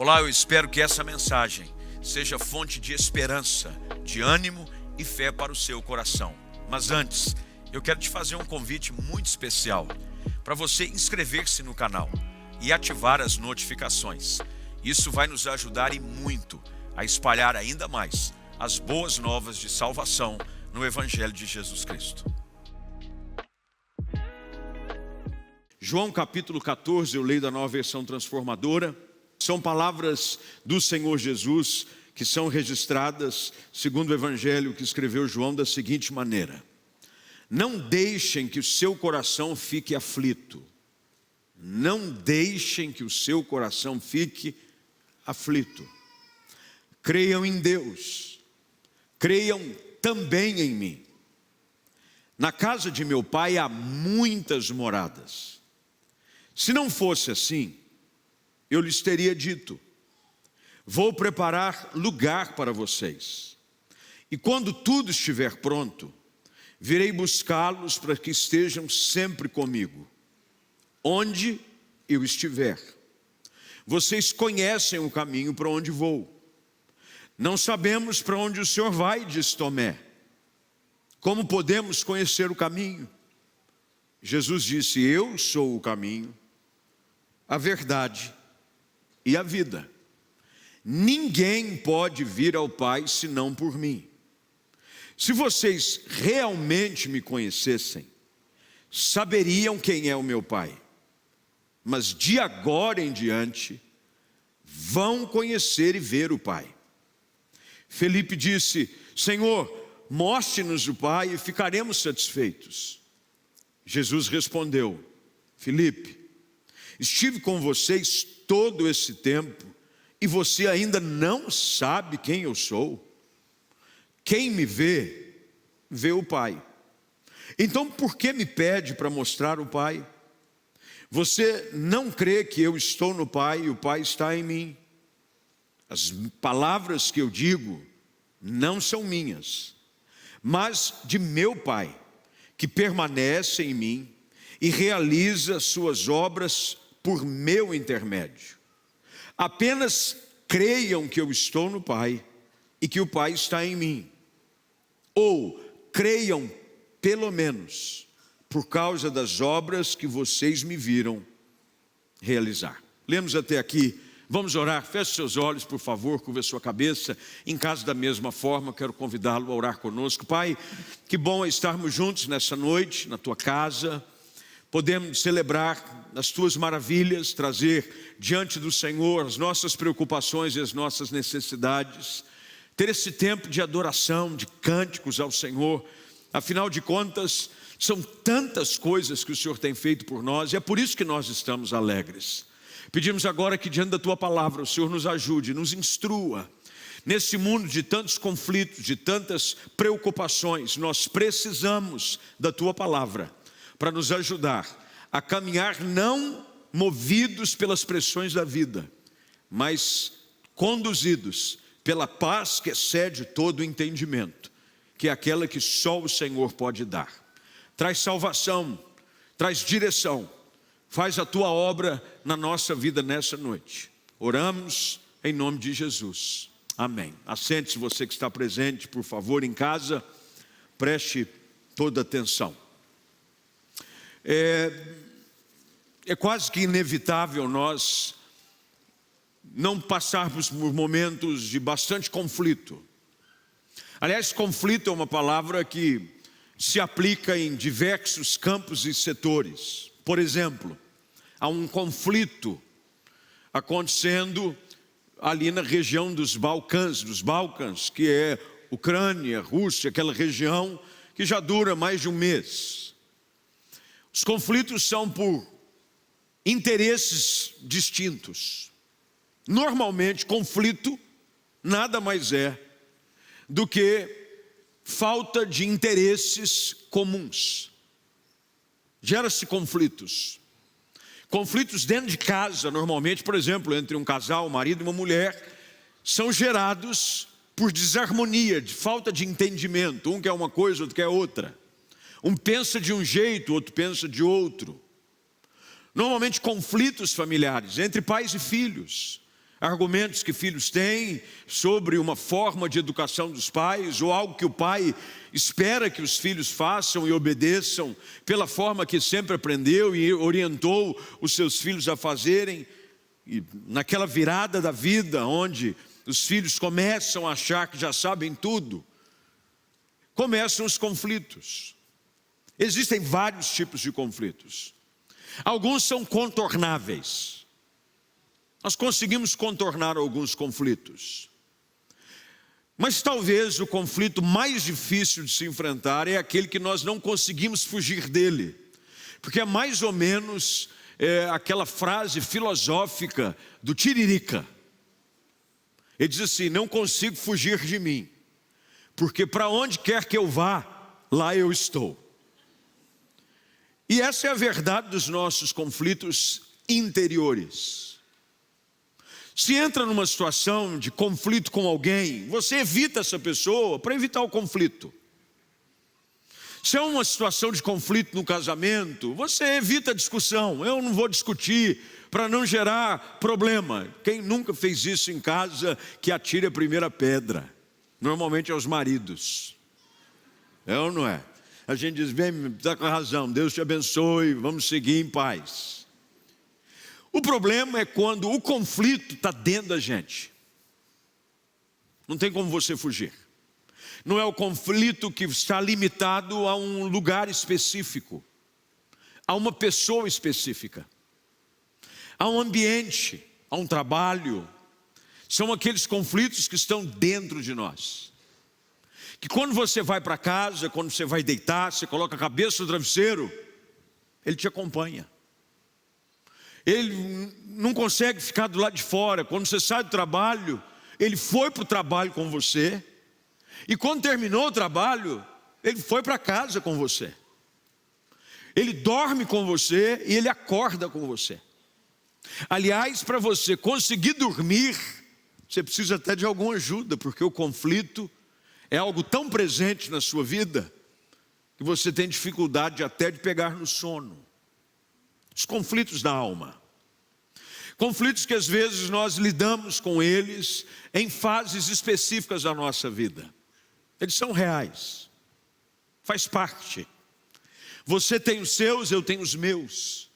Olá, eu espero que essa mensagem seja fonte de esperança, de ânimo e fé para o seu coração. Mas antes, eu quero te fazer um convite muito especial para você inscrever-se no canal e ativar as notificações. Isso vai nos ajudar e muito a espalhar ainda mais as boas novas de salvação no Evangelho de Jesus Cristo. João capítulo 14, eu leio da Nova Versão Transformadora. São palavras do Senhor Jesus que são registradas segundo o Evangelho que escreveu João da seguinte maneira: não deixem que o seu coração fique aflito. Não deixem que o seu coração fique aflito. Creiam em Deus. Creiam também em mim. Na casa de meu pai há muitas moradas. Se não fosse assim, eu lhes teria dito: vou preparar lugar para vocês. E quando tudo estiver pronto, virei buscá-los para que estejam sempre comigo, onde eu estiver. Vocês conhecem o caminho para onde vou. Não sabemos para onde o Senhor vai, disse Tomé. Como podemos conhecer o caminho? Jesus disse: eu sou o caminho, a verdade e a vida. Ninguém pode vir ao Pai senão por mim. Se vocês realmente me conhecessem, saberiam quem é o meu Pai. Mas de agora em diante, vão conhecer e ver o Pai. Felipe disse: Senhor, mostre-nos o Pai e ficaremos satisfeitos. Jesus respondeu: Felipe, estive com vocês todo esse tempo e você ainda não sabe quem eu sou? Quem me vê, vê o Pai. Então por que me pede para mostrar o Pai? Você não crê que eu estou no Pai e o Pai está em mim? As palavras que eu digo não são minhas, mas de meu Pai, que permanece em mim e realiza suas obras por meu intermédio. Apenas creiam que eu estou no Pai e que o Pai está em mim. Ou creiam, pelo menos, por causa das obras que vocês me viram realizar. Lemos até aqui. Vamos orar. Feche seus olhos, por favor, curva a sua cabeça. Em casa, da mesma forma, quero convidá-lo a orar conosco. Pai, que bom é estarmos juntos nessa noite, na tua casa. Podemos celebrar as tuas maravilhas, trazer diante do Senhor as nossas preocupações e as nossas necessidades. Ter esse tempo de adoração, de cânticos ao Senhor. Afinal de contas, são tantas coisas que o Senhor tem feito por nós e é por isso que nós estamos alegres. Pedimos agora que diante da tua palavra o Senhor nos ajude, nos instrua. Nesse mundo de tantos conflitos, de tantas preocupações, nós precisamos da tua palavra para nos ajudar a caminhar não movidos pelas pressões da vida, mas conduzidos pela paz que excede todo o entendimento, que é aquela que só o Senhor pode dar. Traz salvação, traz direção, faz a tua obra na nossa vida nessa noite. Oramos em nome de Jesus. Amém. Assente-se, você que está presente, por favor, em casa, preste toda atenção. É quase que inevitável nós não passarmos por momentos de bastante conflito. Aliás, conflito é uma palavra que se aplica em diversos campos e setores. Por exemplo, há um conflito acontecendo ali na região dos Balcãs, que é Ucrânia, Rússia, aquela região que já dura mais de um mês. Os conflitos são por interesses distintos. Normalmente, conflito nada mais é do que falta de interesses comuns. Gera-se conflitos. Conflitos dentro de casa, normalmente, por exemplo, entre um casal, um marido e uma mulher, são gerados por desarmonia, de falta de entendimento. Um quer uma coisa, outro quer outra. Um pensa de um jeito, outro pensa de outro. Normalmente conflitos familiares entre pais e filhos. argumentos que filhos têm sobre uma forma de educação dos pais, ou algo que o pai espera que os filhos façam e obedeçam pela forma que sempre aprendeu e orientou os seus filhos a fazerem. E naquela virada da vida, onde os filhos começam a achar que já sabem tudo, começam os conflitos. Existem vários tipos de conflitos. Alguns são contornáveis. Nós conseguimos contornar alguns conflitos. Mas talvez o conflito mais difícil de se enfrentar é aquele que nós não conseguimos fugir dele. Porque é mais ou menos aquela frase filosófica do Tiririca. Ele diz assim: não consigo fugir de mim, porque para onde quer que eu vá, lá eu estou. E essa é a verdade dos nossos conflitos interiores. Se entra numa situação de conflito com alguém, você evita essa pessoa para evitar o conflito. Se é uma situação de conflito no casamento, você evita a discussão. Eu não vou discutir para não gerar problema. Quem nunca fez isso em casa, que atire a primeira pedra. Normalmente é os maridos. É ou não é? A gente diz: bem, está com razão, Deus te abençoe, vamos seguir em paz. O problema é quando o conflito está dentro da gente. Não tem como você fugir. Não é o conflito que está limitado a um lugar específico, a uma pessoa específica, a um ambiente, a um trabalho. São aqueles conflitos que estão dentro de nós. Que quando você vai para casa, quando você vai deitar, você coloca a cabeça no travesseiro, ele te acompanha. Ele não consegue ficar do lado de fora. Quando você sai do trabalho, ele foi para o trabalho com você. E quando terminou o trabalho, ele foi para casa com você. Ele dorme com você e ele acorda com você. Aliás, para você conseguir dormir, você precisa até de alguma ajuda, porque o conflito é algo tão presente na sua vida que você tem dificuldade até de pegar no sono. Os conflitos da alma. Conflitos que às vezes nós lidamos com eles em fases específicas da nossa vida. Eles são reais. Faz parte. Você tem os seus, eu tenho os meus.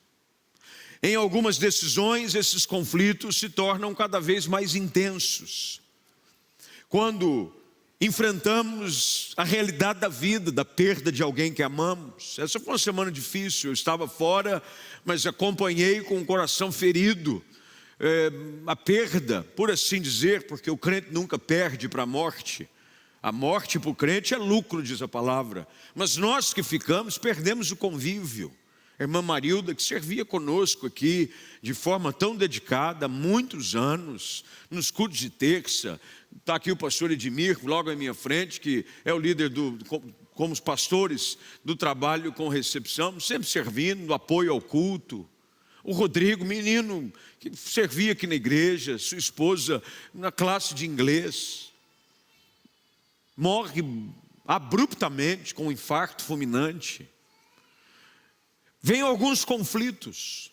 Em algumas decisões, esses conflitos se tornam cada vez mais intensos. Quando enfrentamos a realidade da vida, da perda de alguém que amamos. Essa foi uma semana difícil, eu estava fora, mas acompanhei com o coração ferido a perda, por assim dizer, porque o crente nunca perde para a morte. A morte para o crente é lucro, diz a palavra. Mas nós que ficamos, perdemos o convívio. A irmã Marilda, que servia conosco aqui de forma tão dedicada há muitos anos, nos cultos de terça. Está aqui o pastor Edmir, logo à minha frente, que é o líder como os pastores do trabalho com recepção, sempre servindo, apoio ao culto. O Rodrigo, menino que servia aqui na igreja, sua esposa na classe de inglês, morre abruptamente com um infarto fulminante. Vêm alguns conflitos,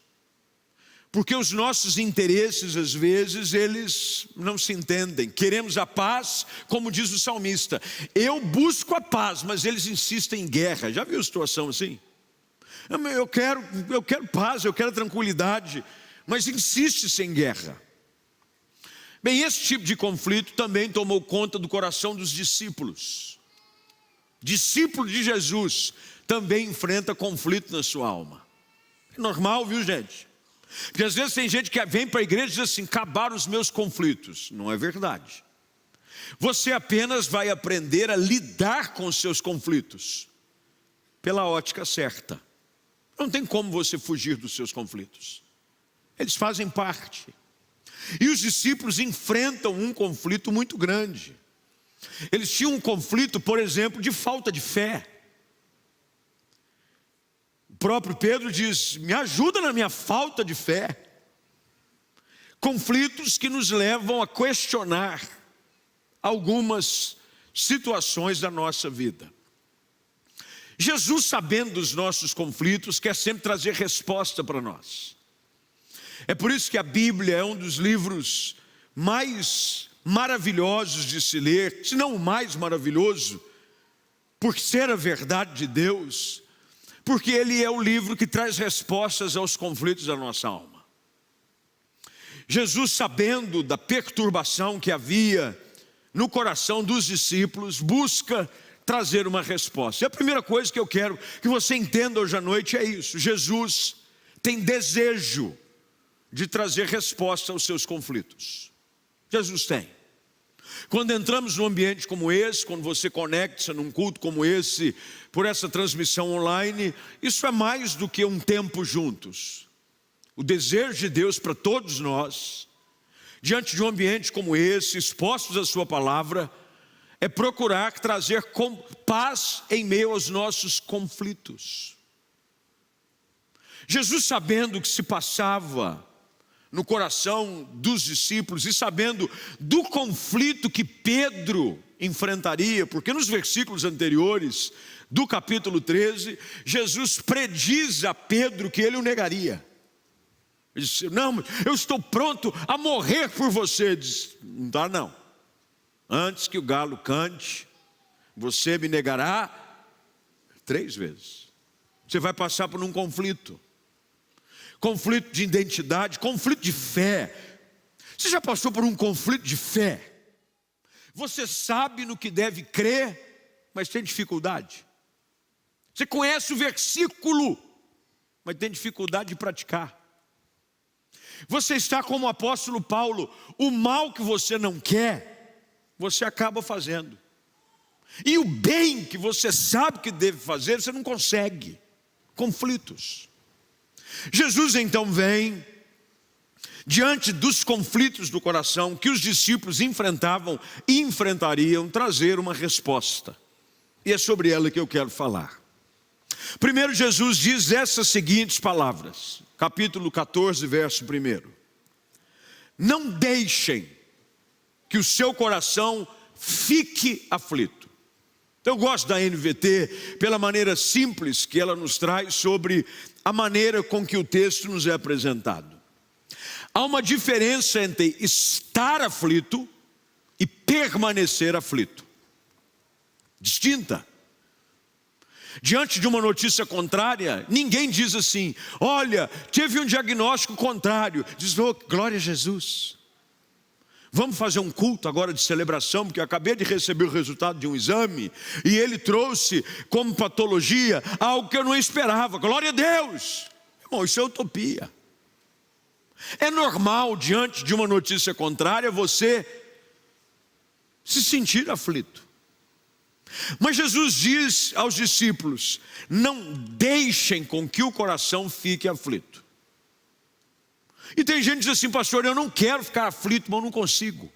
porque os nossos interesses, às vezes, eles não se entendem. Queremos a paz, como diz o salmista. Eu busco a paz, mas eles insistem em guerra. Já viu a situação assim? Eu quero paz, eu quero tranquilidade, mas insiste-se em guerra. Bem, esse tipo de conflito também tomou conta do coração dos discípulos. Discípulo de Jesus também enfrenta conflito na sua alma. É normal, viu, gente? Porque às vezes tem gente que vem para a igreja e diz assim: acabaram os meus conflitos. Não é verdade. Você apenas vai aprender a lidar com os seus conflitos pela ótica certa. Não tem como você fugir dos seus conflitos. Eles fazem parte. E os discípulos enfrentam um conflito muito grande. Eles tinham um conflito, por exemplo, de falta de fé. O próprio Pedro diz: me ajuda na minha falta de fé. Conflitos que nos levam a questionar algumas situações da nossa vida. Jesus, sabendo dos nossos conflitos, quer sempre trazer resposta para nós. É por isso que a Bíblia é um dos livros mais maravilhosos de se ler, se não o mais maravilhoso, por ser a verdade de Deus, porque ele é o livro que traz respostas aos conflitos da nossa alma. Jesus, sabendo da perturbação que havia no coração dos discípulos, busca trazer uma resposta. E a primeira coisa que eu quero que você entenda hoje à noite é isso: Jesus tem desejo de trazer resposta aos seus conflitos. Jesus tem. Quando entramos num ambiente como esse, quando você conecta-se num culto como esse, por essa transmissão online, isso é mais do que um tempo juntos. O desejo de Deus para todos nós, diante de um ambiente como esse, expostos à sua palavra, é procurar trazer paz em meio aos nossos conflitos. Jesus, sabendo o que se passava no coração dos discípulos e sabendo do conflito que Pedro enfrentaria, porque nos versículos anteriores do capítulo 13, Jesus prediz a Pedro que ele o negaria. Ele disse: não, eu estou pronto a morrer por você. Ele disse: não dá não, antes que o galo cante, você me negará 3 vezes. Você vai passar por um conflito de identidade, conflito de fé. Você já passou por um conflito de fé? Você sabe no que deve crer, mas tem dificuldade. Você conhece o versículo, mas tem dificuldade de praticar. Você está como o apóstolo Paulo: o mal que você não quer, você acaba fazendo. E o bem que você sabe que deve fazer, você não consegue. Conflitos. Jesus então vem, diante dos conflitos do coração que os discípulos enfrentavam e enfrentariam, trazer uma resposta. E é sobre ela que eu quero falar. Primeiro, Jesus diz essas seguintes palavras, capítulo 14, verso 1: não deixem que o seu coração fique aflito. Eu gosto da NVT pela maneira simples que ela nos traz sobre a maneira com que o texto nos é apresentado. Há uma diferença entre estar aflito e permanecer aflito. Distinta. Diante de uma notícia contrária, ninguém diz assim: olha, teve um diagnóstico contrário. Diz: oh, glória a Jesus. Vamos fazer um culto agora de celebração, porque eu acabei de receber o resultado de um exame e ele trouxe como patologia algo que eu não esperava. Glória a Deus. Irmão, isso é utopia. É normal, diante de uma notícia contrária, você se sentir aflito. Mas Jesus diz aos discípulos: não deixem com que o coração fique aflito. E tem gente que diz assim: pastor, eu não quero ficar aflito, mas eu não consigo.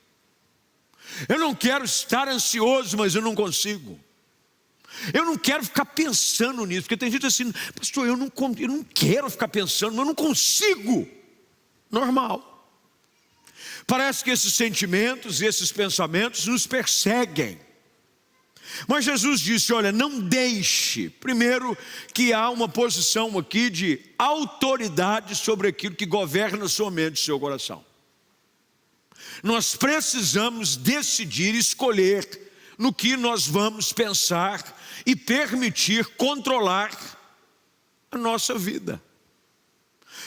Eu não quero estar ansioso, mas eu não consigo. Eu não quero ficar pensando nisso, porque tem gente assim: pastor, eu não quero ficar pensando, mas eu não consigo. Normal. Parece que esses sentimentos e esses pensamentos nos perseguem. Mas Jesus disse: olha, não deixe. Primeiro, que há uma posição aqui de autoridade sobre aquilo que governa sua mente e seu coração. Nós precisamos decidir, escolher no que nós vamos pensar e permitir controlar a nossa vida.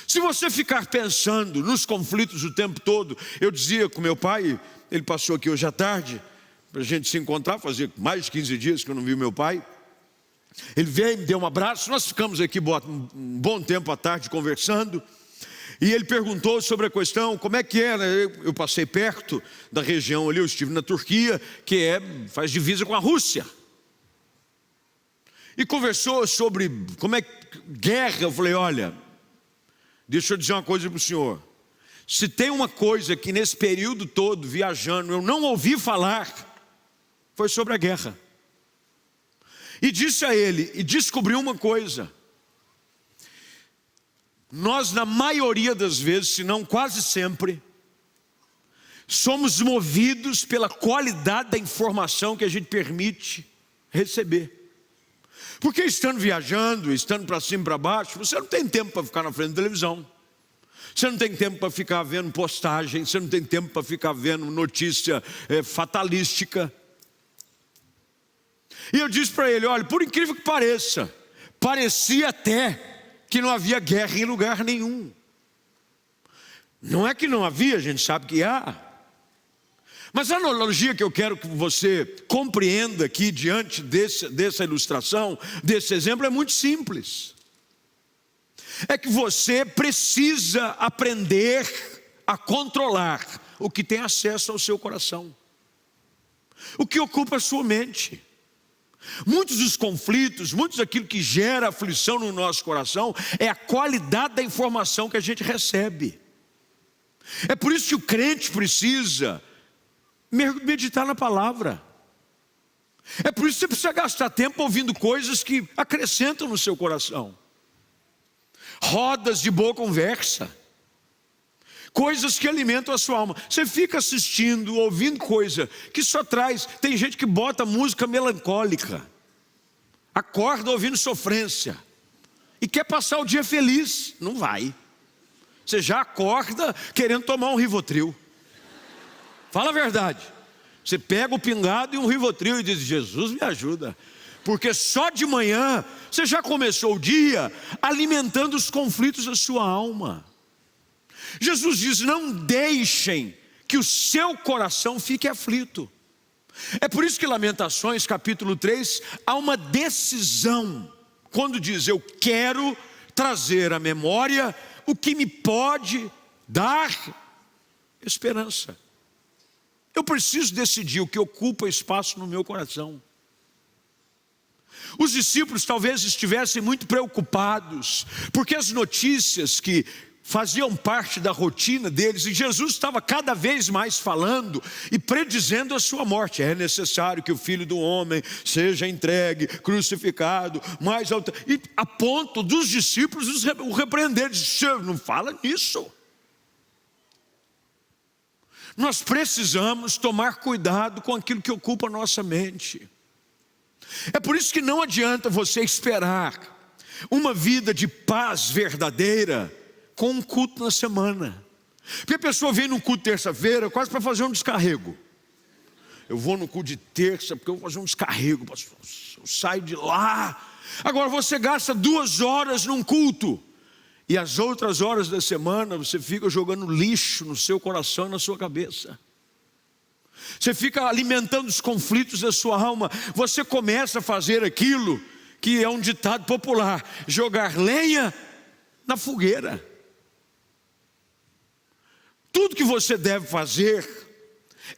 Se você ficar pensando nos conflitos o tempo todo, eu dizia com meu pai, ele passou aqui hoje à tarde, para a gente se encontrar, fazia mais de 15 dias que eu não vi meu pai. Ele veio, me deu um abraço, nós ficamos aqui um bom tempo à tarde conversando. E ele perguntou sobre a questão, como é que era. Eu passei perto da região ali, eu estive na Turquia, que faz divisa com a Rússia. E conversou sobre como é guerra. Eu falei: olha, deixa eu dizer uma coisa para o senhor. Se tem uma coisa que nesse período todo, viajando, eu não ouvi falar, foi sobre a guerra. E disse a ele, e descobriu uma coisa: nós, na maioria das vezes, se não quase sempre, somos movidos pela qualidade da informação que a gente permite receber. Porque estando viajando, estando para cima e para baixo, você não tem tempo para ficar na frente da televisão. Você não tem tempo para ficar vendo postagem, você não tem tempo para ficar vendo notícia fatalística. E eu disse para ele, olha, por incrível que pareça, parecia até que não havia guerra em lugar nenhum. Não é que não havia, a gente sabe que há. Mas a analogia que eu quero que você compreenda aqui diante dessa ilustração, desse exemplo, é muito simples. É que você precisa aprender a controlar o que tem acesso ao seu coração, o que ocupa a sua mente. Muitos dos conflitos, muitos daquilo que gera aflição no nosso coração é a qualidade da informação que a gente recebe. É por isso que o crente precisa meditar na palavra. É por isso que você precisa gastar tempo ouvindo coisas que acrescentam no seu coração. Rodas de boa conversa, coisas que alimentam a sua alma. Você fica assistindo, ouvindo coisa que só traz. Tem gente que bota música melancólica, acorda ouvindo sofrência e quer passar o dia feliz. Não vai. Você já acorda querendo tomar um Rivotril. Fala a verdade. Você pega o pingado e um Rivotril e diz, Jesus me ajuda. Porque só de manhã você já começou o dia alimentando os conflitos da sua alma. Jesus diz, não deixem que o seu coração fique aflito. É por isso que Lamentações capítulo 3, há uma decisão. Quando diz, eu quero trazer à memória o que me pode dar esperança. Eu preciso decidir o que ocupa espaço no meu coração. Os discípulos talvez estivessem muito preocupados, porque as notícias que faziam parte da rotina deles, e Jesus estava cada vez mais falando e predizendo a sua morte. É necessário que o Filho do Homem seja entregue, crucificado, e a ponto dos discípulos o repreender, dizer, não fala nisso. Nós precisamos tomar cuidado com aquilo que ocupa a nossa mente. É por isso que não adianta você esperar uma vida de paz verdadeira com um culto na semana. Porque a pessoa vem no culto terça-feira quase para fazer um descarrego. Eu vou no culto de terça porque eu vou fazer um descarrego, pastor. Eu saio de lá. Agora você gasta 2 horas num culto e as outras horas da semana você fica jogando lixo no seu coração e na sua cabeça. Você fica alimentando os conflitos da sua alma. Você começa a fazer aquilo que é um ditado popular: jogar lenha na fogueira. Tudo que você deve fazer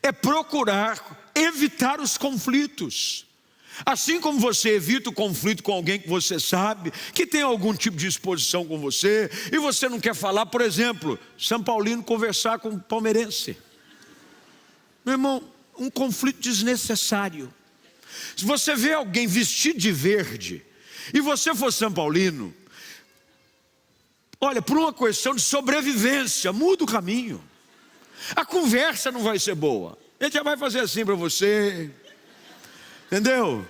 é procurar evitar os conflitos. Assim como você evita o conflito com alguém que você sabe que tem algum tipo de exposição com você, e você não quer falar, por exemplo, São Paulino conversar com um palmeirense. Meu irmão, um conflito desnecessário. Se você vê alguém vestido de verde e você for São Paulino, olha, por uma questão de sobrevivência, muda o caminho. A conversa não vai ser boa. Ele já vai fazer assim para você, entendeu?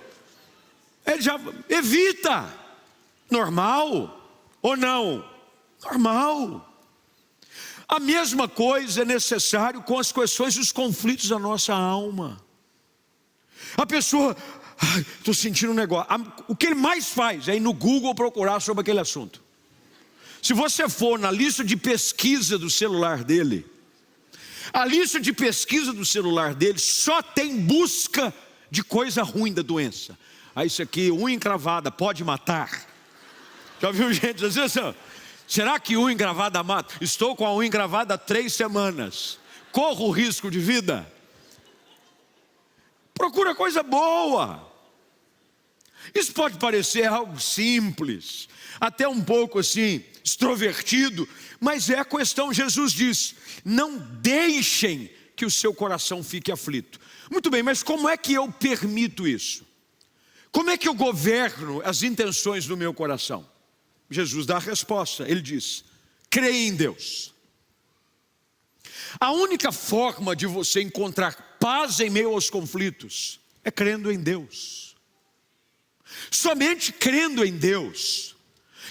Ele já evita. Normal ou não? Normal. A mesma coisa é necessário com as questões dos conflitos da nossa alma. A pessoa, estou sentindo um negócio. O que ele mais faz é ir no Google procurar sobre aquele assunto. Se você for na lista de pesquisa do celular dele, a lista de pesquisa do celular dele só tem busca de coisa ruim da doença. Isso aqui, unha encravada, pode matar. Já viu gente dizer assim? Será que unha encravada mata? Estou com a unha encravada há 3 semanas. Corro o risco de vida? Procura coisa boa. Isso pode parecer algo simples, até um pouco assim, extrovertido, mas é a questão. Jesus diz, não deixem que o seu coração fique aflito. Muito bem, mas como é que eu permito isso? Como é que eu governo as intenções do meu coração? Jesus dá a resposta, ele diz, creia em Deus. A única forma de você encontrar paz em meio aos conflitos é crendo em Deus. Somente crendo em Deus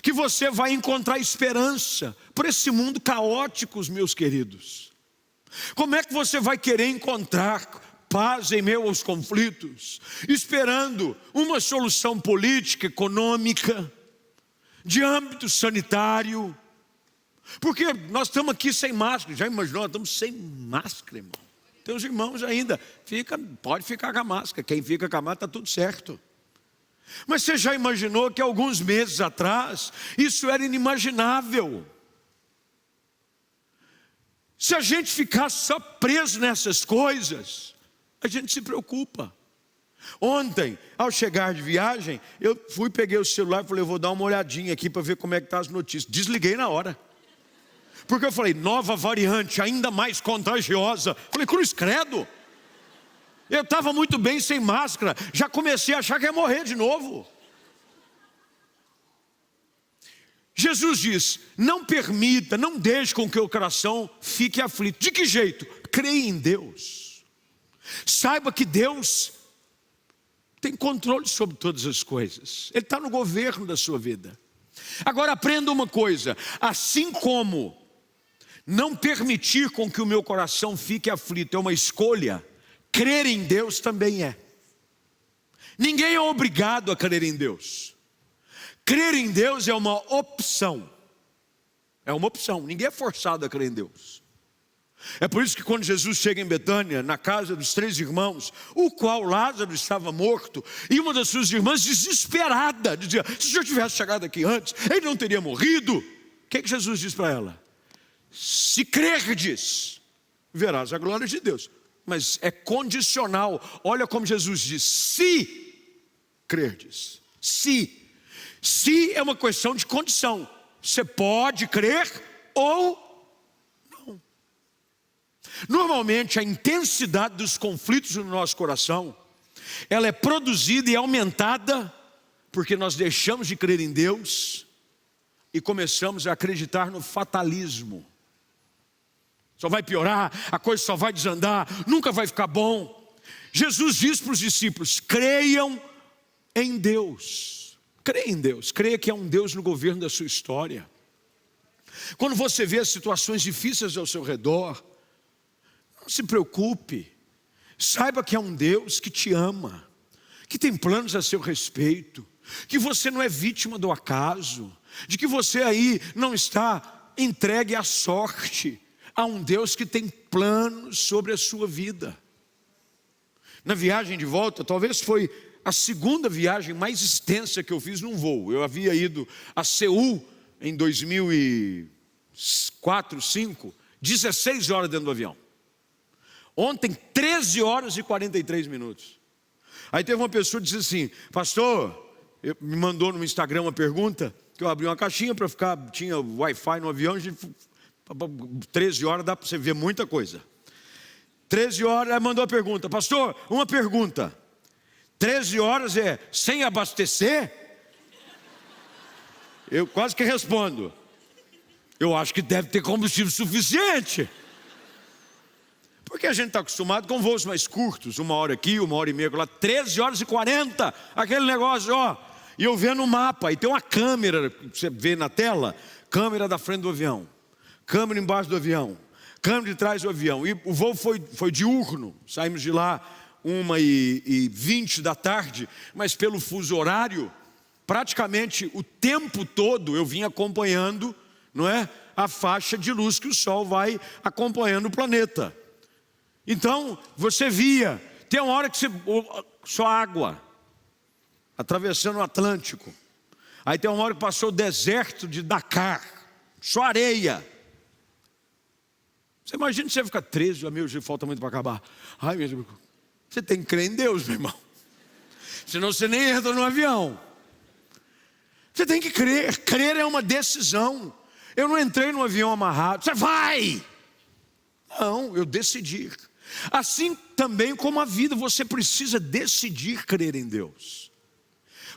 que você vai encontrar esperança por esse mundo caótico, meus queridos. Como é que você vai querer encontrar paz em meio aos conflitos, esperando uma solução política, econômica, de âmbito sanitário? Porque nós estamos aqui sem máscara. Já imaginou? Nós estamos sem máscara, irmão. Tem os irmãos ainda, pode ficar com a máscara. Quem fica com a máscara está tudo certo. Mas você já imaginou que alguns meses atrás isso era inimaginável? Se a gente ficasse só preso nessas coisas, a gente se preocupa. Ontem, ao chegar de viagem, eu peguei o celular e falei, eu vou dar uma olhadinha aqui para ver como é que estão as notícias. Desliguei na hora. Porque eu falei, nova variante, ainda mais contagiosa. Falei, cruz credo. Eu estava muito bem sem máscara, já comecei a achar que ia morrer de novo. Jesus diz, não permita, não deixe com que o coração fique aflito. De que jeito? Creia em Deus. Saiba que Deus tem controle sobre todas as coisas. Ele está no governo da sua vida. Agora aprenda uma coisa, assim como não permitir com que o meu coração fique aflito é uma escolha, crer em Deus também é. Ninguém é obrigado a crer em Deus. Crer em Deus é uma opção. É uma opção, ninguém é forçado a crer em Deus. É por isso que quando Jesus chega em Betânia, na casa dos 3 irmãos, o qual Lázaro estava morto, e uma das suas irmãs desesperada, dizia, se eu tivesse chegado aqui antes, ele não teria morrido. O que Jesus diz para ela? Se crerdes, verás a glória de Deus. Mas é condicional. Olha como Jesus diz, se crerdes. Se é uma questão de condição. Você pode crer ou não. Normalmente a intensidade dos conflitos no nosso coração, ela é produzida e aumentada porque nós deixamos de crer em Deus e começamos a acreditar no fatalismo. Só vai piorar, a coisa só vai desandar, nunca vai ficar bom. Jesus diz para os discípulos, creiam em Deus. Creia em Deus, creia que é um Deus no governo da sua história. Quando você vê as situações difíceis ao seu redor, não se preocupe. Saiba que é um Deus que te ama, que tem planos a seu respeito, que você não é vítima do acaso, de que você aí não está entregue à sorte. Há um Deus que tem planos sobre a sua vida. Na viagem de volta, talvez foi a segunda viagem mais extensa que eu fiz num voo. Eu havia ido a Seul em 2004, 2005, 16 horas dentro do avião. Ontem, 13 horas e 43 minutos. Aí teve uma pessoa que disse assim, pastor, me mandou no Instagram uma pergunta, que eu abri uma caixinha para ficar, tinha Wi-Fi no avião, 13 horas dá para você ver muita coisa. 13 horas, ela mandou a pergunta, pastor, uma pergunta, 13 horas é sem abastecer? Eu quase que respondo, eu acho que deve ter combustível suficiente. Porque a gente está acostumado com voos mais curtos, 1 hora aqui, 1 hora e meia lá, 13 horas e 40, aquele negócio, ó. E eu vendo o mapa, e tem uma câmera, você vê na tela, câmera da frente do avião, câmera embaixo do avião, câmera de trás do avião. E o voo foi diurno, saímos de lá 1h20 da tarde, mas pelo fuso horário, praticamente o tempo todo eu vim acompanhando, não é, a faixa de luz que o Sol vai acompanhando o planeta. Então, você via, tem uma hora que só água, atravessando o Atlântico. Aí tem uma hora que passou o deserto de Dakar, só areia. Você imagina você ficar 13, meu Deus, falta muito para acabar. Ai, meu Deus, você tem que crer em Deus, meu irmão. Senão você nem entra no avião. Você tem que crer, crer é uma decisão. Eu não entrei no avião amarrado, você vai! Não, eu decidi. Assim também como a vida, você precisa decidir crer em Deus.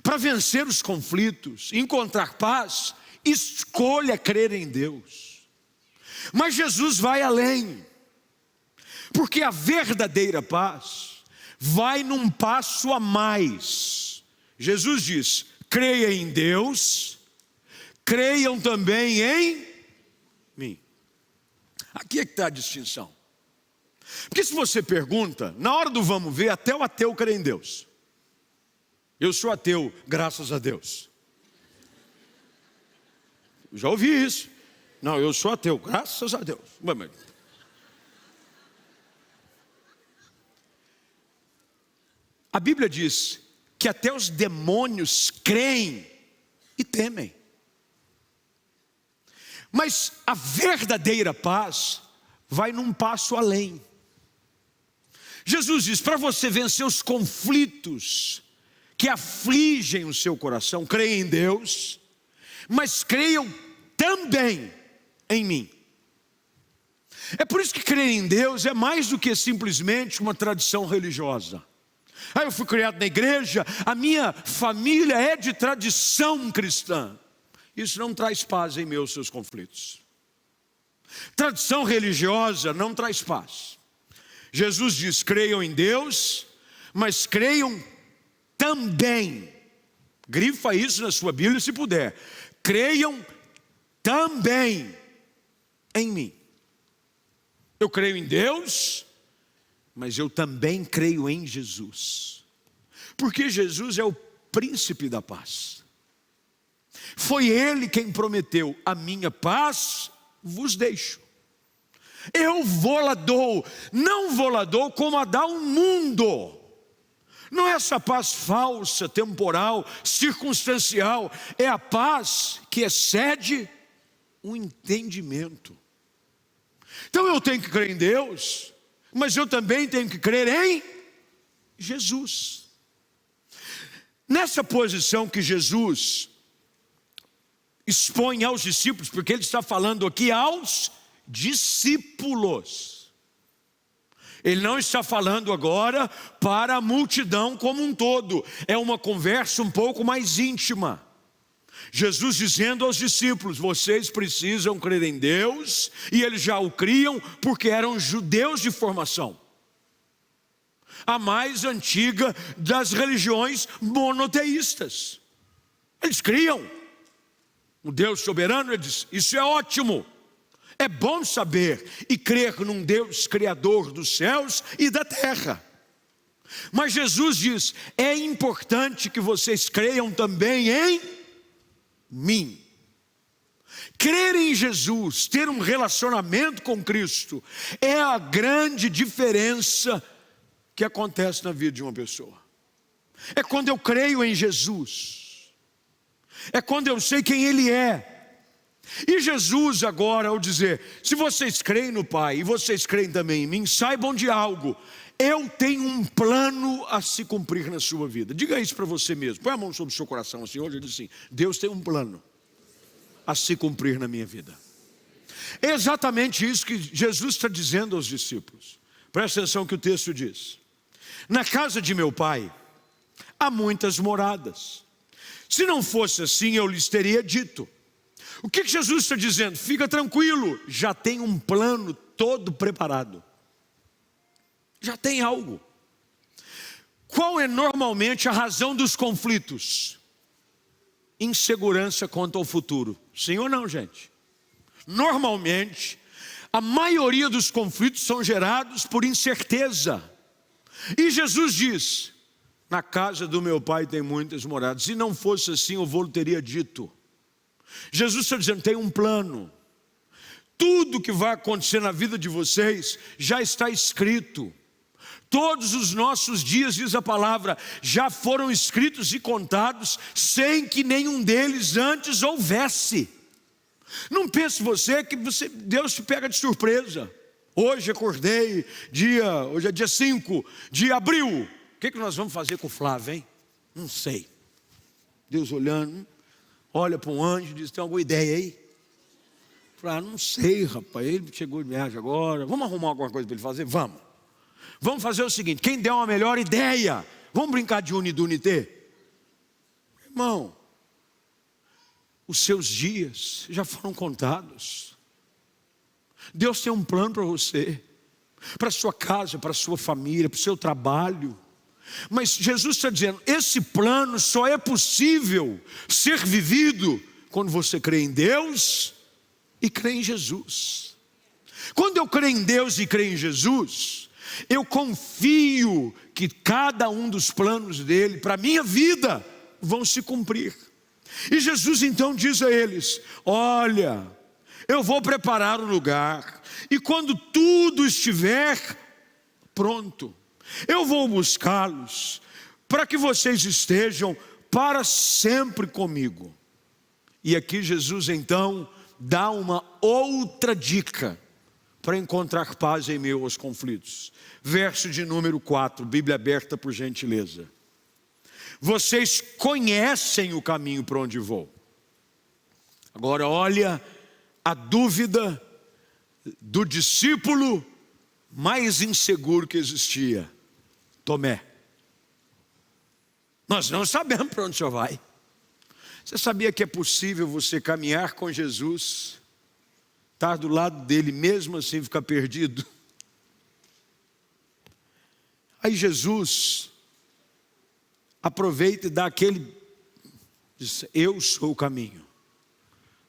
Para vencer os conflitos, encontrar paz, escolha crer em Deus. Mas Jesus vai além, porque a verdadeira paz vai num passo a mais. Jesus diz, creia em Deus, creiam também em mim. Aqui é que está a distinção. Porque se você pergunta, na hora do vamos ver, até o ateu crê em Deus. Eu sou ateu, graças a Deus. Eu já ouvi isso. Não, eu sou ateu, graças a Deus. A Bíblia diz que até os demônios creem e temem. Mas a verdadeira paz vai num passo além. Jesus diz, para você vencer os conflitos que afligem o seu coração, creia em Deus, mas creiam também em mim. É por isso que crer em Deus é mais do que simplesmente uma tradição religiosa. Eu fui criado na igreja, a minha família é de tradição cristã. Isso não traz paz em meus seus conflitos. Tradição religiosa não traz paz. Jesus diz, creiam em Deus, mas creiam também. Grifa isso na sua Bíblia se puder. Creiam também em mim. Eu creio em Deus, mas eu também creio em Jesus. Porque Jesus é o príncipe da paz. Foi Ele quem prometeu, a minha paz vos deixo. Eu vou-la dou, não vou-la dou como a dá o mundo. Não é essa paz falsa, temporal, circunstancial. É a paz que excede o entendimento. Então eu tenho que crer em Deus, mas eu também tenho que crer em Jesus. Nessa posição que Jesus expõe aos discípulos, porque ele está falando aqui aos discípulos. Ele não está falando agora para a multidão como um todo. É uma conversa um pouco mais íntima. Jesus dizendo aos discípulos, vocês precisam crer em Deus, e eles já o criam porque eram judeus de formação. A mais antiga das religiões monoteístas. Eles criam o Deus soberano. Ele diz, isso é ótimo. É bom saber e crer num Deus criador dos céus e da terra. Mas Jesus diz, é importante que vocês creiam também em mim. Crer em Jesus, ter um relacionamento com Cristo, é a grande diferença que acontece na vida de uma pessoa. É quando eu creio em Jesus. É quando eu sei quem Ele é. E Jesus agora, ao dizer, se vocês creem no Pai e vocês creem também em mim, saibam de algo, eu tenho um plano a se cumprir na sua vida. Diga isso para você mesmo, põe a mão sobre o seu coração assim, hoje e diz assim, Deus tem um plano a se cumprir na minha vida. É exatamente isso que Jesus está dizendo aos discípulos. Presta atenção que o texto diz, na casa de meu Pai há muitas moradas, se não fosse assim eu lhes teria dito. O que Jesus está dizendo? Fica tranquilo, já tem um plano todo preparado. Já tem algo. Qual é normalmente a razão dos conflitos? Insegurança quanto ao futuro. Sim ou não, gente? Normalmente, a maioria dos conflitos são gerados por incerteza. E Jesus diz, na casa do meu Pai tem muitas moradas. Se não fosse assim, eu vou teria dito. Jesus está dizendo, tem um plano. Tudo que vai acontecer na vida de vocês já está escrito. Todos os nossos dias, diz a palavra, já foram escritos e contados sem que nenhum deles antes houvesse. Não pense você que Deus te pega de surpresa. Hoje acordei, hoje é dia 5 de abril. O que nós vamos fazer com o Flávio, hein? Não sei. Deus olhando, olha para um anjo e diz, tem alguma ideia aí? Fala, não sei, rapaz, ele chegou de viagem agora, vamos arrumar alguma coisa para ele fazer? Vamos fazer o seguinte, quem der uma melhor ideia, vamos brincar de unidunité? Irmão, os seus dias já foram contados. Deus tem um plano para você, para a sua casa, para a sua família, para o seu trabalho. Mas Jesus está dizendo, esse plano só é possível ser vivido quando você crê em Deus e crê em Jesus. Quando eu creio em Deus e creio em Jesus, eu confio que cada um dos planos dele para a minha vida vão se cumprir. E Jesus então diz a eles: olha, eu vou preparar o lugar, e quando tudo estiver pronto, eu vou buscá-los, para que vocês estejam para sempre comigo. E aqui Jesus então dá uma outra dica para encontrar paz em meio aos conflitos. Verso de número 4, Bíblia aberta por gentileza. Vocês conhecem o caminho para onde vou. Agora olha a dúvida do discípulo mais inseguro que existia, Tomé. Nós não sabemos para onde o senhor vai. Você sabia que é possível você caminhar com Jesus, estar do lado dele, mesmo assim ficar perdido? Aí Jesus aproveita e dá aquele, diz: eu sou o caminho,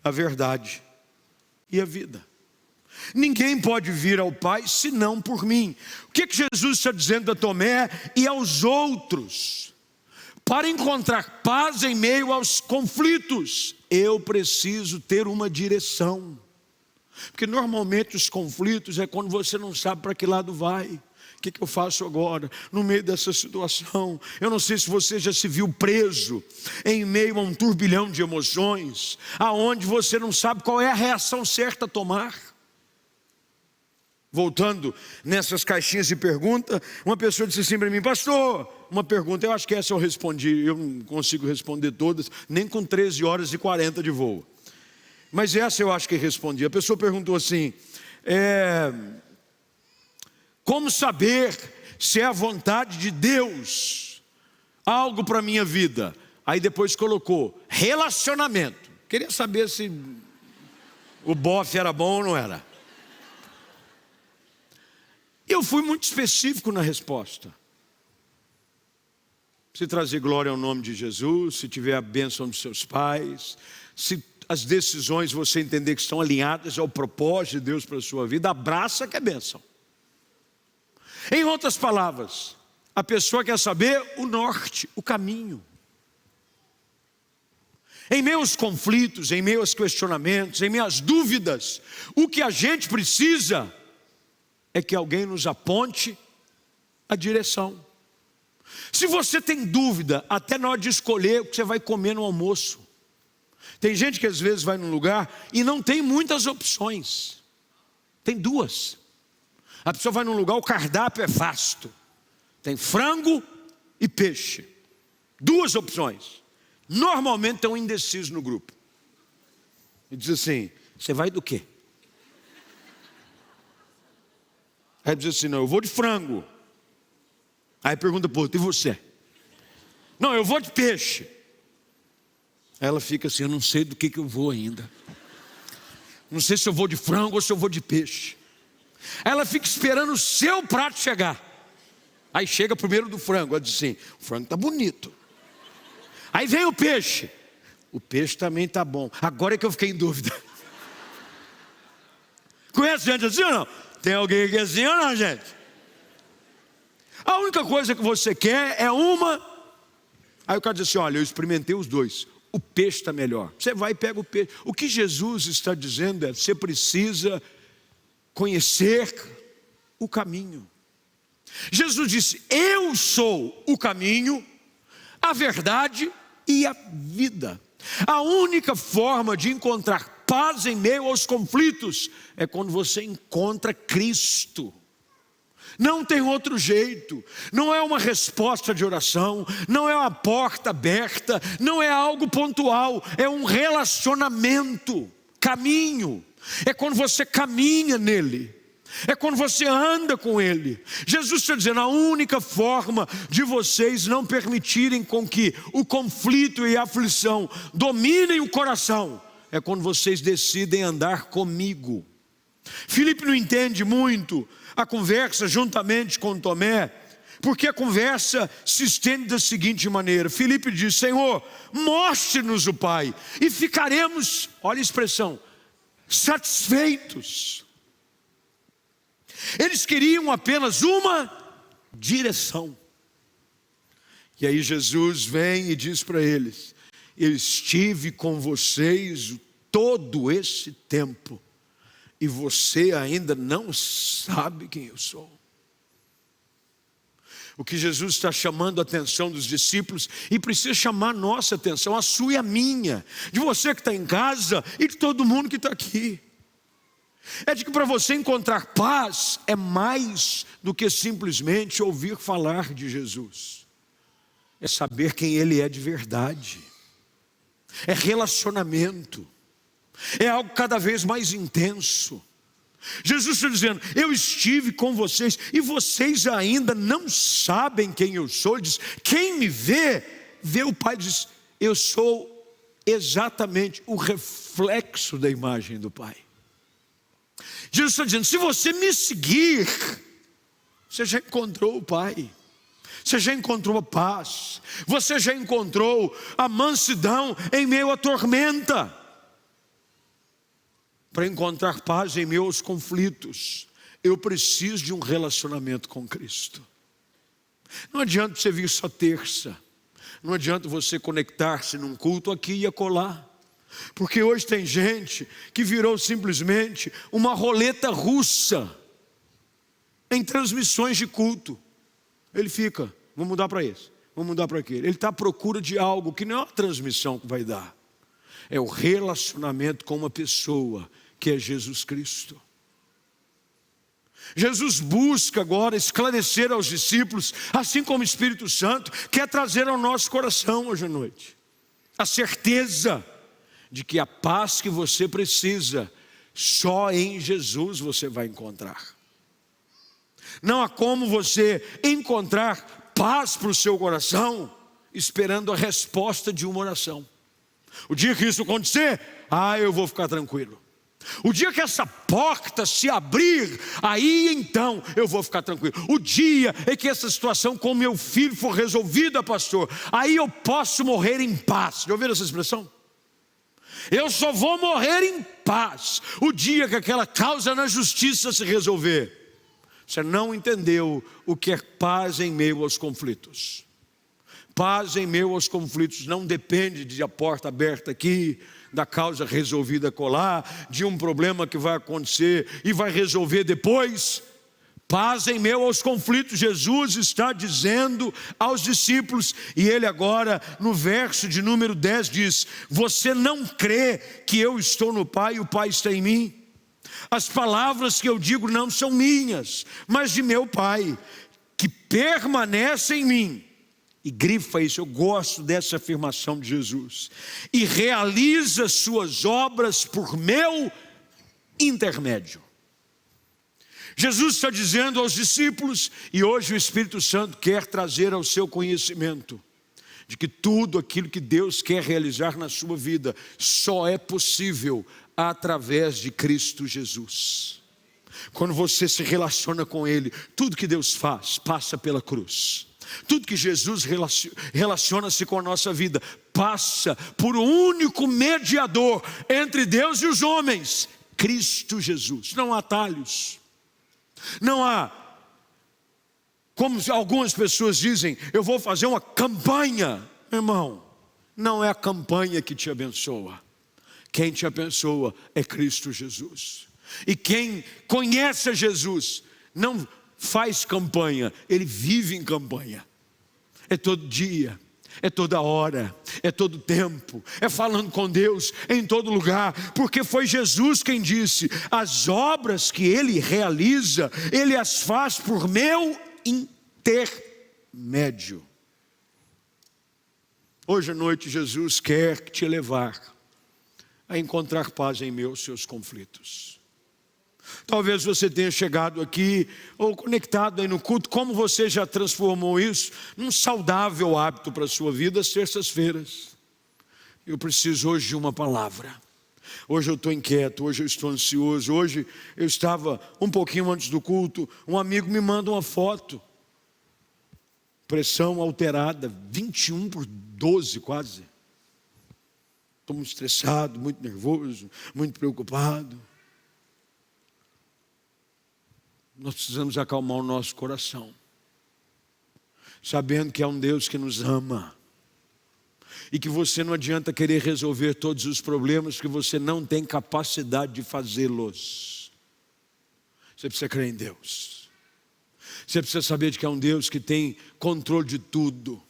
a verdade e a vida. Ninguém pode vir ao Pai senão por mim. O que Jesus está dizendo a Tomé e aos outros? Para encontrar paz em meio aos conflitos, eu preciso ter uma direção. Porque normalmente os conflitos é quando você não sabe para que lado vai. O que eu faço agora, no meio dessa situação? Eu não sei se você já se viu preso em meio a um turbilhão de emoções, aonde você não sabe qual é a reação certa a tomar. Voltando nessas caixinhas de pergunta, uma pessoa disse assim para mim: pastor, uma pergunta, eu acho que essa eu respondi, eu não consigo responder todas, nem com 13 horas e 40 de voo. Mas essa eu acho que respondi. A pessoa perguntou assim: como saber se é a vontade de Deus algo para a minha vida? Aí depois colocou relacionamento. Queria saber se o bofe era bom ou não era. Eu fui muito específico na resposta. Se trazer glória ao nome de Jesus, se tiver a bênção dos seus pais, se as decisões você entender que estão alinhadas ao propósito de Deus para a sua vida, abraça que é bênção. Em outras palavras, a pessoa quer saber o norte, o caminho. Em meio aos conflitos, em meio aos questionamentos, em meio às dúvidas, o que a gente precisa é que alguém nos aponte a direção. Se você tem dúvida até na hora de escolher o que você vai comer no almoço, tem gente que às vezes vai num lugar e não tem muitas opções, tem duas. A pessoa vai num lugar, o cardápio é vasto, tem frango e peixe, duas opções. Normalmente tem um indeciso no grupo e diz assim: você vai do quê? Aí diz assim: não, eu vou de frango. Aí pergunta para o outro: e você? Não, eu vou de peixe. Aí ela fica assim: eu não sei do que eu vou ainda. Não sei se eu vou de frango ou se eu vou de peixe. Aí ela fica esperando o seu prato chegar. Aí chega primeiro do frango. Ela diz assim: o frango está bonito. Aí vem o peixe. O peixe também está bom. Agora é que eu fiquei em dúvida. Conhece gente assim ou não? Tem alguém aqui assim ou não, gente? A única coisa que você quer é uma. Aí o cara diz assim: olha, eu experimentei os dois, o peixe está melhor. Você vai e pega o peixe. O que Jesus está dizendo é: você precisa conhecer o caminho. Jesus disse: eu sou o caminho, a verdade e a vida. A única forma de encontrar paz em meio aos conflitos é quando você encontra Cristo. Não tem outro jeito. Não é uma resposta de oração, não é uma porta aberta, não é algo pontual, é um relacionamento, caminho. É quando você caminha nele, é quando você anda com ele. Jesus está dizendo: a única forma de vocês não permitirem com que o conflito e a aflição dominem o coração é quando vocês decidem andar comigo. Filipe não entende muito a conversa juntamente com Tomé, porque a conversa se estende da seguinte maneira: Filipe diz: Senhor, mostre-nos o Pai e ficaremos, olha a expressão, satisfeitos. Eles queriam apenas uma direção. E aí Jesus vem e diz para eles: eu estive com vocês todo esse tempo e você ainda não sabe quem eu sou. O que Jesus está chamando a atenção dos discípulos, e precisa chamar a nossa atenção, a sua e a minha, de você que está em casa e de todo mundo que está aqui, é de que para você encontrar paz é mais do que simplesmente ouvir falar de Jesus. É saber quem Ele é de verdade, é relacionamento, é algo cada vez mais intenso. Jesus está dizendo: eu estive com vocês e vocês ainda não sabem quem eu sou. Ele diz: quem me vê, vê o Pai. Ele diz: eu sou exatamente o reflexo da imagem do Pai. Jesus está dizendo: se você me seguir, você já encontrou o Pai, você já encontrou a paz, você já encontrou a mansidão em meio à tormenta. Para encontrar paz em meio aos conflitos, eu preciso de um relacionamento com Cristo. Não adianta você vir só terça, não adianta você conectar-se num culto aqui e acolá, porque hoje tem gente que virou simplesmente uma roleta russa em transmissões de culto. Ele fica: vou mudar para esse, vou mudar para aquele. Ele está à procura de algo que não é uma transmissão que vai dar, é o relacionamento com uma pessoa, que é Jesus Cristo. Jesus busca agora esclarecer aos discípulos, assim como o Espírito Santo quer trazer ao nosso coração hoje à noite, a certeza de que a paz que você precisa, só em Jesus você vai encontrar. Não há como você encontrar paz para o seu coração esperando a resposta de uma oração. O dia que isso acontecer, eu vou ficar tranquilo. O dia que essa porta se abrir, aí então eu vou ficar tranquilo. O dia em que essa situação com meu filho for resolvida, pastor, aí eu posso morrer em paz. Já ouviram essa expressão? Eu só vou morrer em paz o dia que aquela causa na justiça se resolver. Você não entendeu o que é paz em meio aos conflitos. Paz em meio aos conflitos não depende de a porta aberta aqui, da causa resolvida colar, de um problema que vai acontecer e vai resolver depois. Paz em meio aos conflitos, Jesus está dizendo aos discípulos, e ele agora no verso de número 10 diz: você não crê que eu estou no Pai e o Pai está em mim? As palavras que eu digo não são minhas, mas de meu Pai, que permanece em mim. E grifa isso, eu gosto dessa afirmação de Jesus. E realiza suas obras por meu intermédio. Jesus está dizendo aos discípulos, e hoje o Espírito Santo quer trazer ao seu conhecimento, de que tudo aquilo que Deus quer realizar na sua vida, só é possível através de Cristo Jesus. Quando você se relaciona com Ele, tudo que Deus faz, passa pela cruz. Tudo que Jesus relaciona-se com a nossa vida, passa por um único mediador entre Deus e os homens, Cristo Jesus. Não há atalhos, não há, como algumas pessoas dizem, eu vou fazer uma campanha. Irmão, não é a campanha que te abençoa, quem te abençoa é Cristo Jesus. E quem conhece a Jesus, não faz campanha, ele vive em campanha. É todo dia, é toda hora, é todo tempo, é falando com Deus em todo lugar, porque foi Jesus quem disse: as obras que Ele realiza, Ele as faz por meu intermédio. Hoje à noite Jesus quer te levar a encontrar paz em meio aos seus conflitos. Talvez você tenha chegado aqui ou conectado aí no culto, como você já transformou isso num saudável hábito para a sua vida, às terças-feiras. Eu preciso hoje de uma palavra. Hoje eu estou inquieto, hoje eu estou ansioso, hoje eu estava um pouquinho antes do culto, um amigo me manda uma foto. pressão alterada, 21/12 quase. Estou muito estressado, muito nervoso, muito preocupado. Nós precisamos acalmar o nosso coração, sabendo que é um Deus que nos ama. E que você não adianta querer resolver todos os problemas, que você não tem capacidade de fazê-los. Você precisa crer em Deus. Você precisa saber de que é um Deus que tem controle de tudo.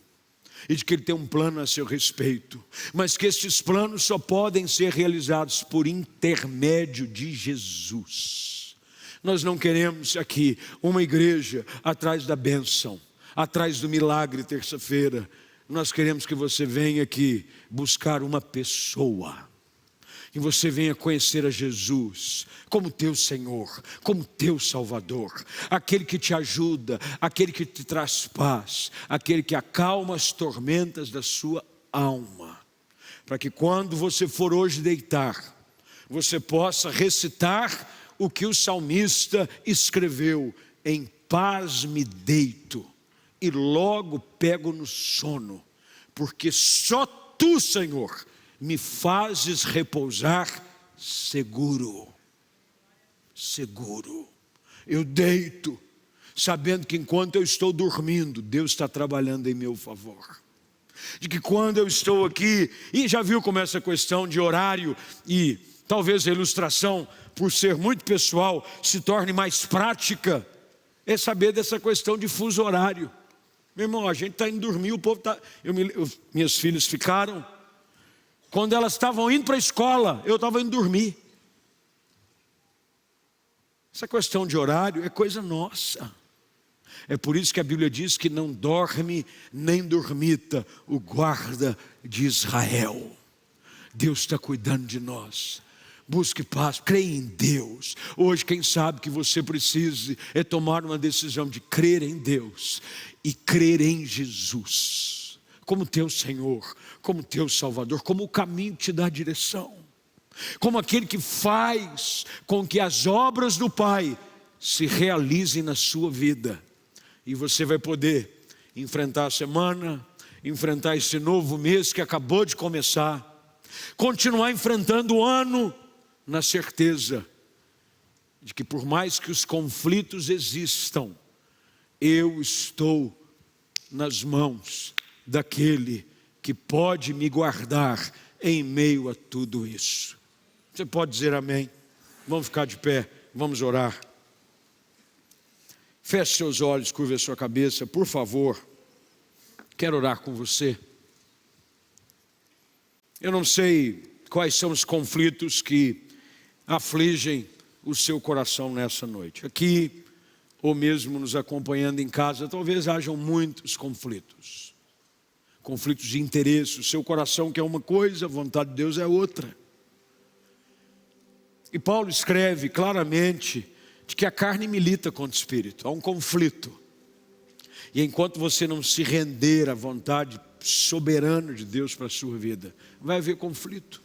E de que Ele tem um plano a seu respeito. Mas que estes planos só podem ser realizados por intermédio de Jesus. Nós não queremos aqui uma igreja atrás da bênção, atrás do milagre terça-feira. Nós queremos que você venha aqui buscar uma pessoa. Que você venha conhecer a Jesus como teu Senhor, como teu Salvador. Aquele que te ajuda, aquele que te traz paz, aquele que acalma as tormentas da sua alma. Para que quando você for hoje deitar, você possa recitar o que o salmista escreveu: em paz me deito e logo pego no sono, porque só tu, Senhor, me fazes repousar seguro. Seguro. Eu deito, sabendo que enquanto eu estou dormindo, Deus está trabalhando em meu favor. De que quando eu estou aqui, e já viu como essa questão de horário e talvez a ilustração, por ser muito pessoal, se torne mais prática, é saber dessa questão de fuso horário. Meu irmão, a gente está indo dormir, o povo está... minhas filhas ficaram. Quando elas estavam indo para a escola, eu estava indo dormir. Essa questão de horário é coisa nossa. É por isso que a Bíblia diz que não dorme nem dormita o guarda de Israel. Deus está cuidando de nós. Busque paz, creia em Deus. Hoje quem sabe que você precise é tomar uma decisão de crer em Deus e crer em Jesus como teu Senhor, como teu Salvador, como o caminho que te dá direção, como aquele que faz com que as obras do Pai se realizem na sua vida. E você vai poder enfrentar a semana, enfrentar esse novo mês que acabou de começar, continuar enfrentando o ano na certeza de que por mais que os conflitos existam, eu estou nas mãos daquele que pode me guardar em meio a tudo isso. Você pode dizer amém? Vamos ficar de pé, vamos orar. Feche seus olhos, curve a sua cabeça, por favor. Quero orar com você. Eu não sei quais são os conflitos que afligem o seu coração nessa noite. Aqui, ou mesmo nos acompanhando em casa, talvez hajam muitos conflitos. Conflitos de interesse. O seu coração quer uma coisa, a vontade de Deus é outra. E Paulo escreve claramente de que a carne milita contra o espírito. Há um conflito. E enquanto você não se render à vontade soberana de Deus para a sua vida, vai haver conflito.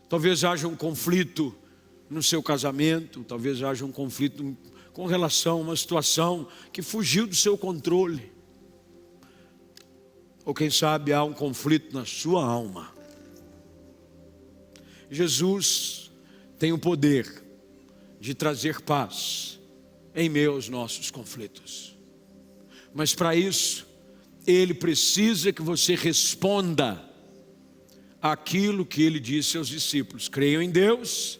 Talvez haja um conflito no seu casamento, talvez haja um conflito com relação a uma situação que fugiu do seu controle. Ou quem sabe há um conflito na sua alma. Jesus tem o poder de trazer paz em meio aos nossos conflitos. Mas para isso, Ele precisa que você responda aquilo que Ele disse aos discípulos: creiam em Deus,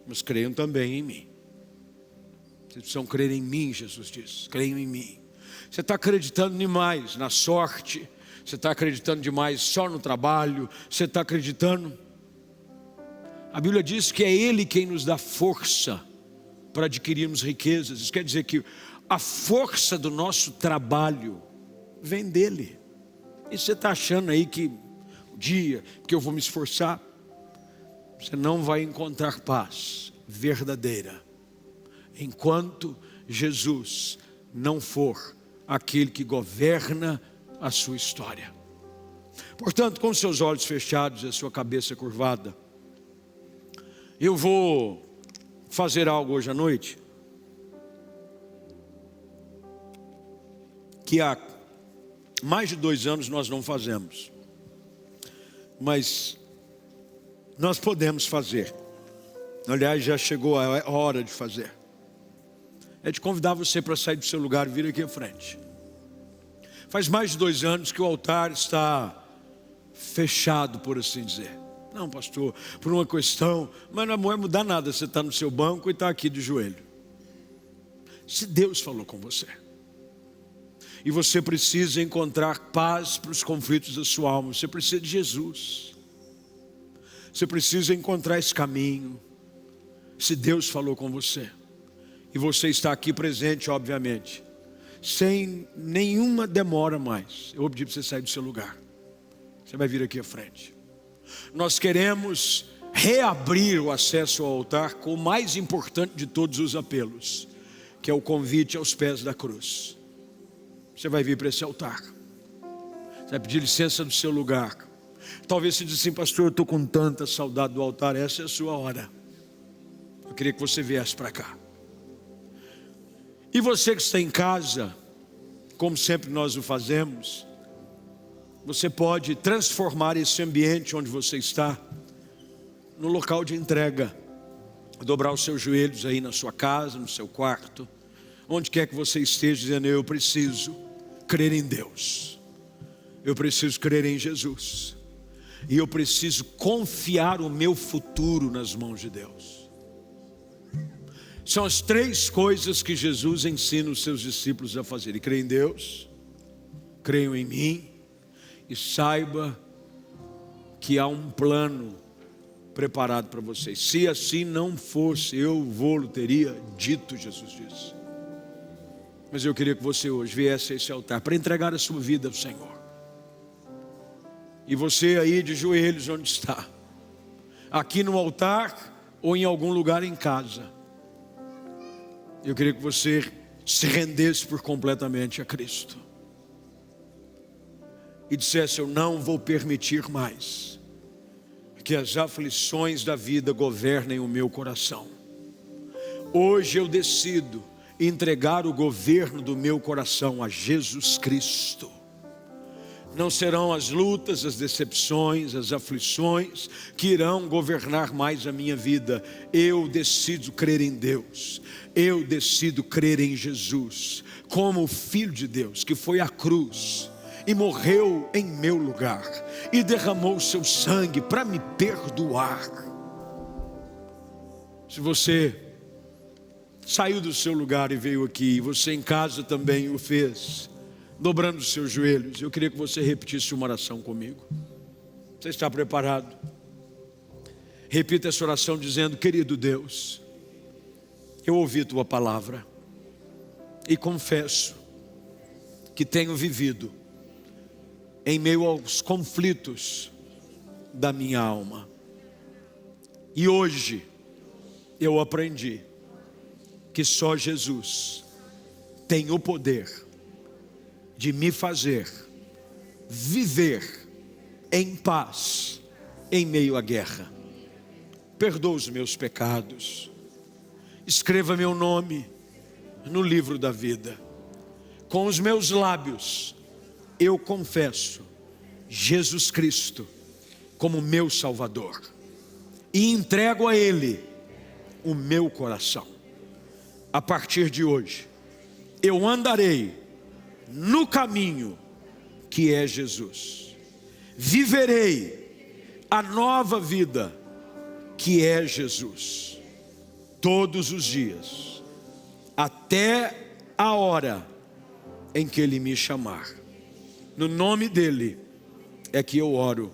mas creiam também em mim. Vocês precisam crer em mim, Jesus disse, creiam em mim. Você está acreditando demais na sorte, você está acreditando demais só no trabalho, você está acreditando... A Bíblia diz que é Ele quem nos dá força para adquirirmos riquezas. Isso quer dizer que a força do nosso trabalho vem dEle. E você está achando aí que o dia que eu vou me esforçar, você não vai encontrar paz verdadeira enquanto Jesus não for aquele que governa a sua história. Portanto, com seus olhos fechados e a sua cabeça curvada, eu vou fazer algo hoje à noite que há mais de 2 anos nós não fazemos, mas nós podemos fazer. Aliás, já chegou a hora de fazer. É de convidar você para sair do seu lugar e vir aqui à frente. Faz mais de 2 anos que o altar está fechado, por assim dizer. Não, pastor, por uma questão, mas não vai mudar nada. Você está no seu banco e está aqui de joelho. Se Deus falou com você, e você precisa encontrar paz para os conflitos da sua alma, você precisa de Jesus. Você precisa encontrar esse caminho. Se Deus falou com você, e você está aqui presente, obviamente, sem nenhuma demora mais, eu vou pedir para você sair do seu lugar. Você vai vir aqui à frente. Nós queremos reabrir o acesso ao altar com o mais importante de todos os apelos, que é o convite aos pés da cruz. Você vai vir para esse altar. Você vai pedir licença do seu lugar. Talvez você diga assim, pastor, eu estou com tanta saudade do altar. Essa é a sua hora. Eu queria que você viesse para cá. E você que está em casa, como sempre nós o fazemos, você pode transformar esse ambiente onde você está no local de entrega. Dobrar os seus joelhos aí na sua casa, no seu quarto, onde quer que você esteja, dizendo, eu preciso crer em Deus. Eu preciso crer em Jesus. E eu preciso confiar o meu futuro nas mãos de Deus. São as 3 coisas que Jesus ensina os seus discípulos a fazer. Creia em Deus, creiam em mim, e saiba que há um plano preparado para vocês. Se assim não fosse, eu vou-lo teria dito, Jesus disse. Mas eu queria que você hoje viesse a esse altar para entregar a sua vida ao Senhor. E você aí de joelhos onde está, aqui no altar ou em algum lugar em casa, eu queria que você se rendesse por completamente a Cristo e dissesse, eu não vou permitir mais que as aflições da vida governem o meu coração. Hoje eu decido entregar o governo do meu coração a Jesus Cristo. Não serão as lutas, as decepções, as aflições que irão governar mais a minha vida. Eu decido crer em Deus. Eu decido crer em Jesus como o Filho de Deus que foi à cruz e morreu em meu lugar e derramou o seu sangue para me perdoar. Se você saiu do seu lugar e veio aqui, e você em casa também o fez, dobrando os seus joelhos, eu queria que você repetisse uma oração comigo. Você está preparado? Repita essa oração dizendo, querido Deus, eu ouvi tua palavra e confesso que tenho vivido em meio aos conflitos da minha alma. E hoje eu aprendi que só Jesus tem o poder de me fazer viver em paz em meio à guerra. Perdoa os meus pecados. Escreva meu nome no livro da vida. Com os meus lábios eu confesso Jesus Cristo como meu Salvador e entrego a Ele o meu coração. A partir de hoje eu andarei no caminho que é Jesus. Viverei a nova vida que é Jesus todos os dias até a hora em que Ele me chamar. No nome dEle é que eu oro.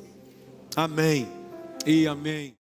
Amém e amém.